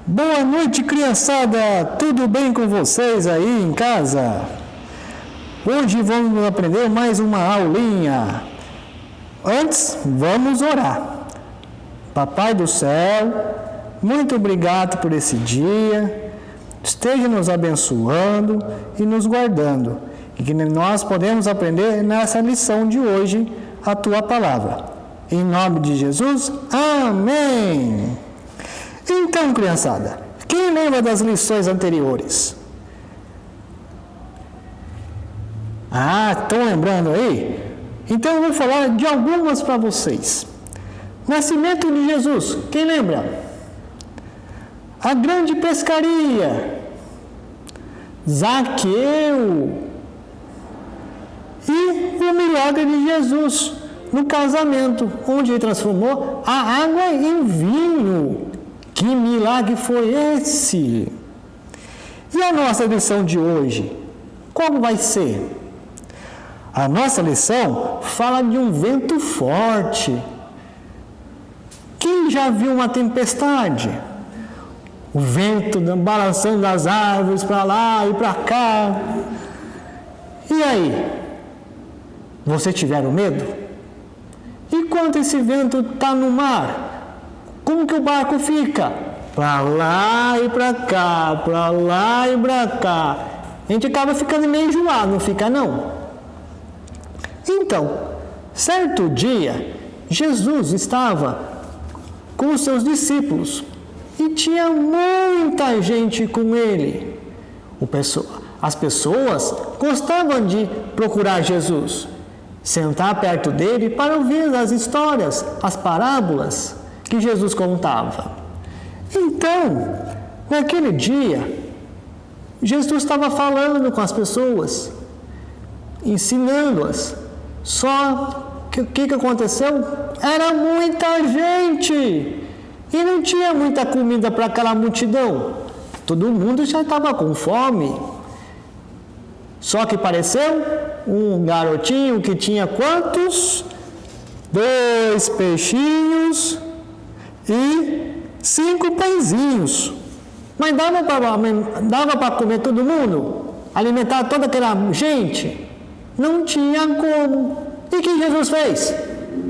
Boa noite, criançada! Tudo bem com vocês aí em casa? Hoje vamos aprender mais uma aulinha. Antes, vamos orar. Papai do céu, muito obrigado por esse dia. Esteja nos abençoando e nos guardando. E que nós podemos aprender nessa lição de hoje a Tua Palavra. Em nome de Jesus, amém! Então, criançada, quem lembra das lições anteriores? Estão lembrando aí? Então eu vou falar de algumas para vocês. Nascimento de Jesus, quem lembra? A grande pescaria, Zaqueu e o milagre de Jesus no casamento, onde ele transformou a água em vinho. Que milagre foi esse? E a nossa lição de hoje? Como vai ser? A nossa lição fala de um vento forte. Quem já viu uma tempestade? O vento balançando as árvores para lá e para cá. E aí? Você tiveram medo? E quando esse vento está no mar? Como que o barco fica? Para lá e para cá, para lá e para cá. A gente acaba ficando meio enjoado, não fica não? Então, certo dia, Jesus estava com os seus discípulos e tinha muita gente com ele. As pessoas gostavam de procurar Jesus, sentar perto dele para ouvir as histórias, as parábolas que Jesus contava. Então, naquele dia, Jesus estava falando com as pessoas, ensinando-as. Só que o que aconteceu? Era muita gente e não tinha muita comida para aquela multidão. Todo mundo já estava com fome. Só que apareceu um garotinho que tinha quantos? 2 peixinhos e 5 pãezinhos. Mas dava para comer todo mundo? Alimentar toda aquela gente? Não tinha como. E o que Jesus fez?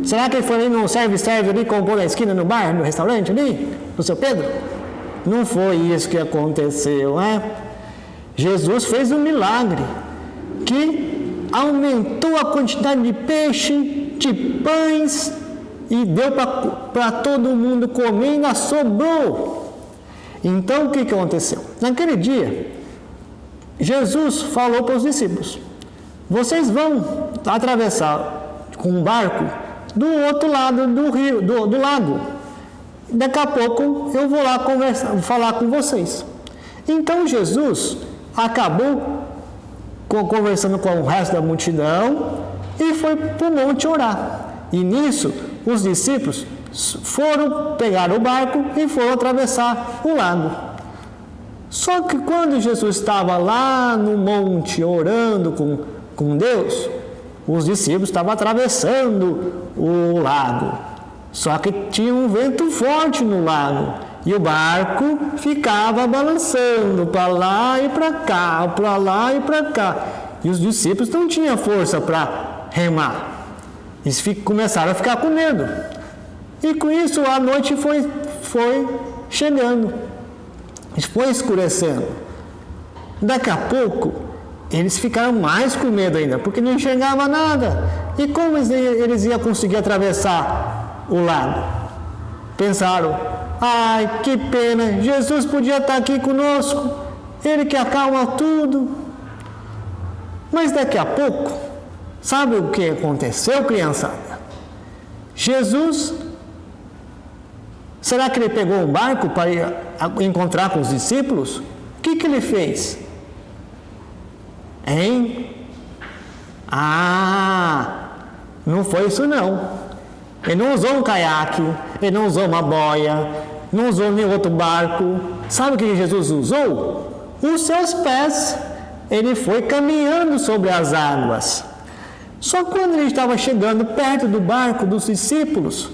Será que ele foi ali no serve-serve ali, comprou na esquina no bar, no restaurante ali, no seu Pedro? Não foi isso que aconteceu, né? Jesus fez um milagre que aumentou a quantidade de peixe, de pães, e deu para todo mundo comer e ainda sobrou. Então, o que aconteceu? Naquele dia, Jesus falou para os discípulos: vocês vão atravessar com um barco do outro lado do rio, do lago. Daqui a pouco eu vou lá falar com vocês. Então, Jesus acabou conversando com o resto da multidão e foi para o monte orar. E nisso, os discípulos pegaram o barco e foram atravessar o lago. Só que quando Jesus estava lá no monte orando com Deus, os discípulos estavam atravessando o lago. Só que tinha um vento forte no lago e o barco ficava balançando para lá e para cá, para lá e para cá. E os discípulos não tinham força para remar. Eles começaram a ficar com medo. E com isso a noite foi chegando. Foi escurecendo. Daqui a pouco, eles ficaram mais com medo ainda, porque não enxergavam nada. E como eles iam conseguir atravessar o lago? Pensaram: ai, que pena, Jesus podia estar aqui conosco, Ele que acalma tudo. Mas daqui a pouco, sabe o que aconteceu, criançada? Jesus, será que ele pegou um barco para ir encontrar com os discípulos? O que ele fez? Hein? Não foi isso não. Ele não usou um caiaque, ele não usou uma boia, não usou nenhum outro barco. Sabe o que Jesus usou? Os seus pés. Ele foi caminhando sobre as águas. Só quando ele estava chegando perto do barco dos discípulos,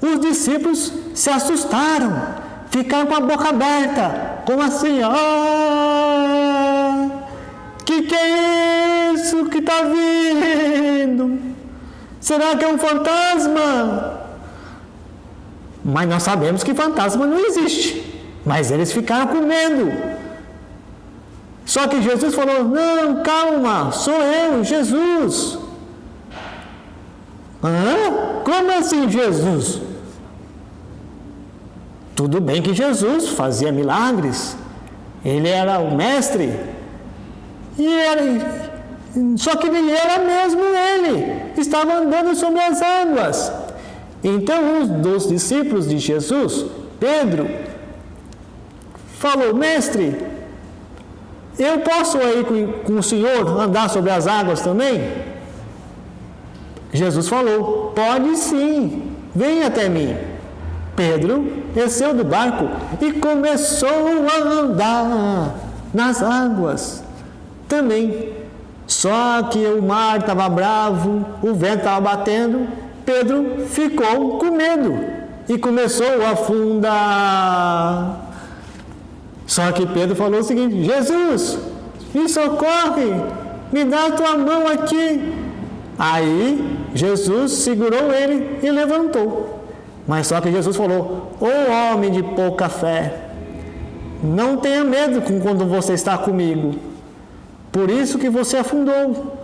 os discípulos se assustaram, ficaram com a boca aberta. Como assim? Que é isso que está vindo? Será que é um fantasma? Mas nós sabemos que fantasma não existe. Mas eles ficaram com medo. Só que Jesus falou: não, calma, sou eu, Jesus. Como assim, Jesus? Tudo bem que Jesus fazia milagres. Ele era o mestre. Só que nem era mesmo ele. Estava andando sobre as águas. Então um dos discípulos de Jesus, Pedro, falou: mestre, eu posso ir com o senhor andar sobre as águas também? Jesus falou: pode sim, vem até mim. Pedro desceu do barco e começou a andar nas águas também. Só que o mar estava bravo, o vento estava batendo, Pedro ficou com medo e começou a afundar. Só que Pedro falou o seguinte: Jesus, me socorre, me dá a tua mão aqui. Aí Jesus segurou ele e levantou. Mas só que Jesus falou: ô homem de pouca fé, não tenha medo quando você está comigo. Por isso que você afundou.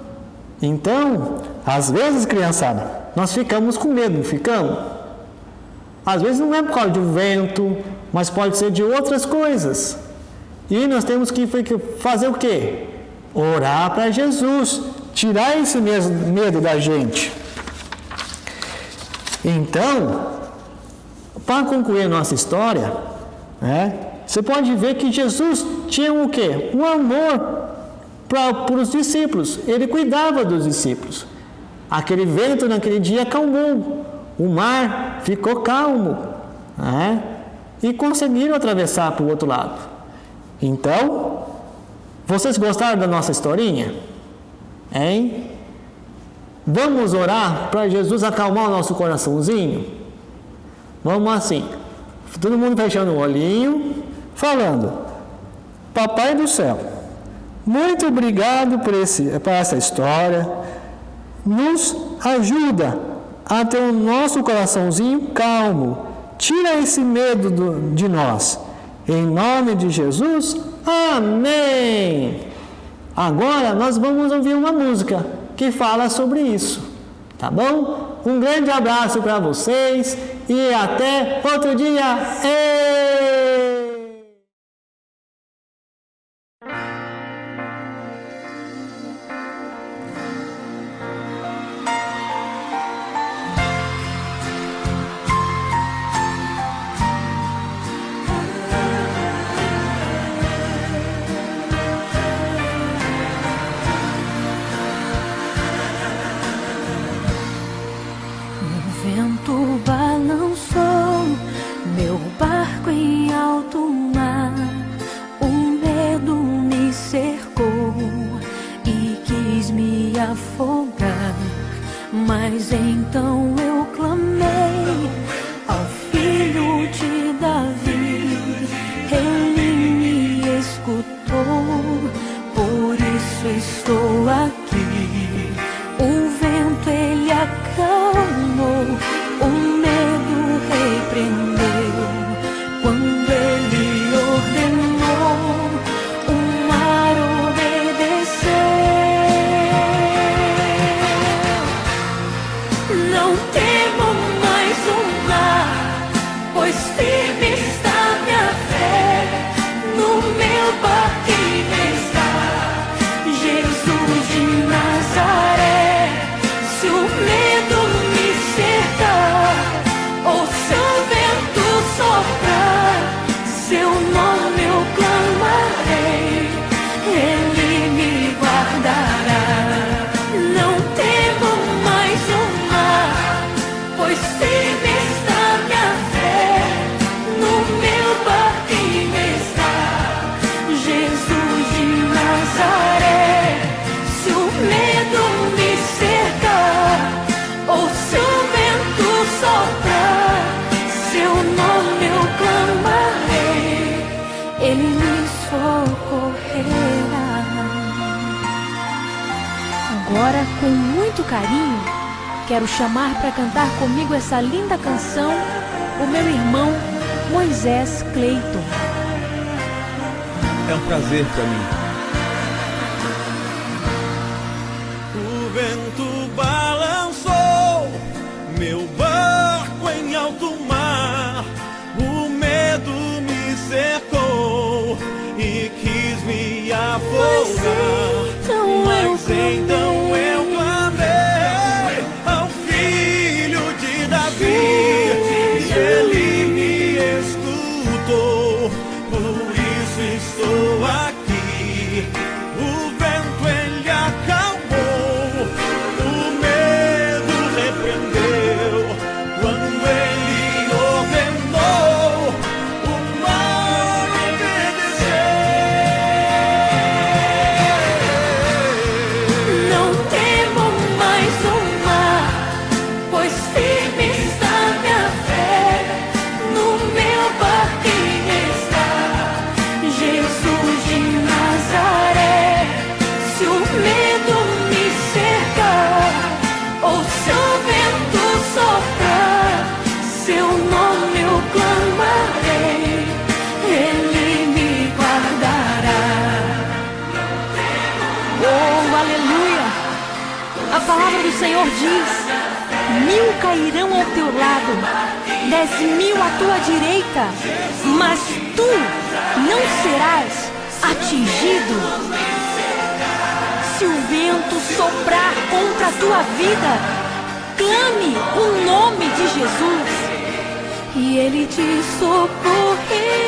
Então, às vezes, criançada, nós ficamos com medo, não ficamos? Às vezes não é por causa de um vento, mas pode ser de outras coisas. E nós temos que fazer o quê? Orar para Jesus, tirar esse medo da gente. Então, para concluir a nossa história, você pode ver que Jesus tinha o quê? Um amor para os discípulos. Ele cuidava dos discípulos. Aquele vento naquele dia acalmou. O mar ficou calmo. E conseguiram atravessar para o outro lado. Então, vocês gostaram da nossa historinha? Hein? Vamos orar para Jesus acalmar o nosso coraçãozinho? Vamos assim. Todo mundo fechando o olhinho, falando: Papai do céu, muito obrigado por essa história. Nos ajuda a ter o nosso coraçãozinho calmo. Tira esse medo de nós. Em nome de Jesus, amém. Agora nós vamos ouvir uma música que fala sobre isso. Tá bom? Um grande abraço para vocês e até outro dia. Mas então eu clamei ao filho de Davi, ele me escutou, por isso estou aqui. O vento ele acalmou, o medo repreendeu, quando ele ordenou, o mar obedeceu. Não temo mais um muito carinho, quero chamar para cantar comigo essa linda canção o meu irmão Moisés Cleiton. É um prazer para mim. O vento balançou meu barco em alto mar, o medo me cercou e quis me afogar. Mas então eu clamei ao filho de Davi e ele me escutou. Por isso estou aqui. O vento ele acalmou, o medo repreendeu quando ele ordenou, o mar obedeceu. Não temo mais o mar, pois firme está minha fé. No meu barquinho está Jesus de Nazaré. Se o medo me cercar, ou se o vento soprar, seu nome eu clamarei, ele me guardará. Oh, aleluia! A palavra do Senhor diz: 1000 cairão ao teu lado, 10.000 à tua direita, mas tu não serás atingido. Se o vento soprar contra a tua vida, clame o nome de Jesus e ele te socorrerá.